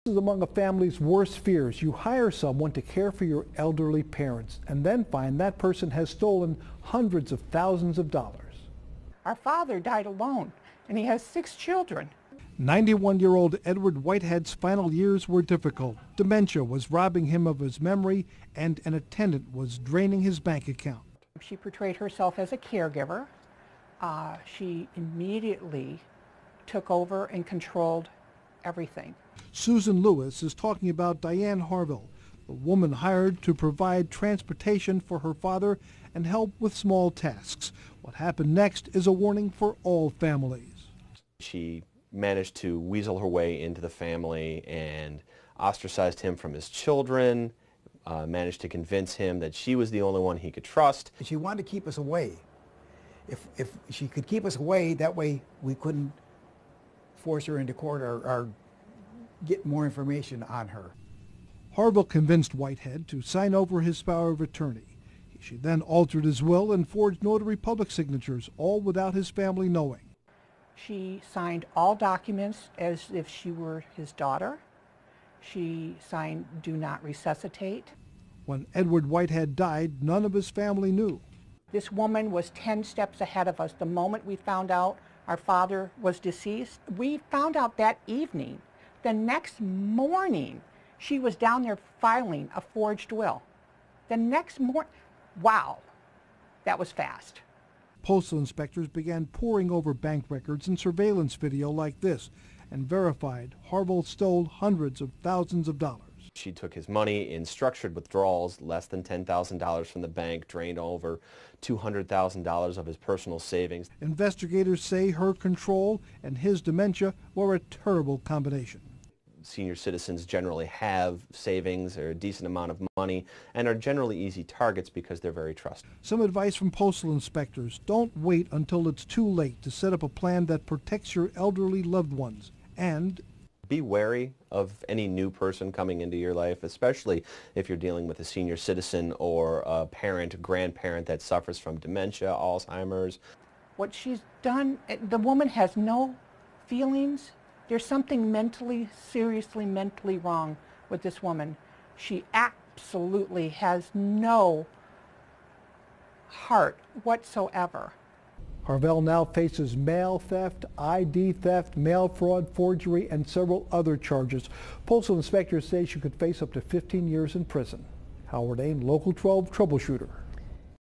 This is among a family's worst fears. You hire someone to care for your elderly parents and then find that person has stolen hundreds of thousands of dollars. Our father died alone, and he has 6 children. 91-year-old Edward Whitehead's final years were difficult. Dementia was robbing him of his memory, and an attendant was draining his bank account. She portrayed herself as a caregiver. She immediately took over and controlled everything. Susan Lewis is talking about Diane Harvell, the woman hired to provide transportation for her father and help with small tasks. What happened next is a warning for all families. She managed to weasel her way into the family and ostracized him from his children, managed to convince him that she was the only one he could trust. She wanted to keep us away. If she could keep us away, that way we couldn't force her into court or get more information on her. Harvell convinced Whitehead to sign over his power of attorney. She then altered his will and forged notary public signatures, all without his family knowing. She signed all documents as if she were his daughter. She signed "Do not resuscitate." When Edward Whitehead died, none of his family knew. This woman was 10 steps ahead of us. The moment we found out our father was deceased, we found out that evening. The next morning, she was down there filing a forged will. The next morning, wow, that was fast. Postal inspectors began poring over bank records and surveillance video like this and verified Harvell stole hundreds of thousands of dollars. She took his money in structured withdrawals, less than $10,000 from the bank, drained over $200,000 of his personal savings. Investigators say her control and his dementia were a terrible combination. Senior citizens generally have savings or a decent amount of money and are generally easy targets because they're very trusted. Some advice from postal inspectors: don't wait until it's too late to set up a plan that protects your elderly loved ones. And be wary of any new person coming into your life, especially if you're dealing with a senior citizen or a parent, grandparent that suffers from dementia, Alzheimer's. What she's done, the woman has no feelings. There's something seriously mentally wrong with this woman. She absolutely has no heart whatsoever. Harvell now faces mail theft, ID theft, mail fraud, forgery, and several other charges. Postal inspectors say she could face up to 15 years in prison. Howard Ain, Local 12 Troubleshooter.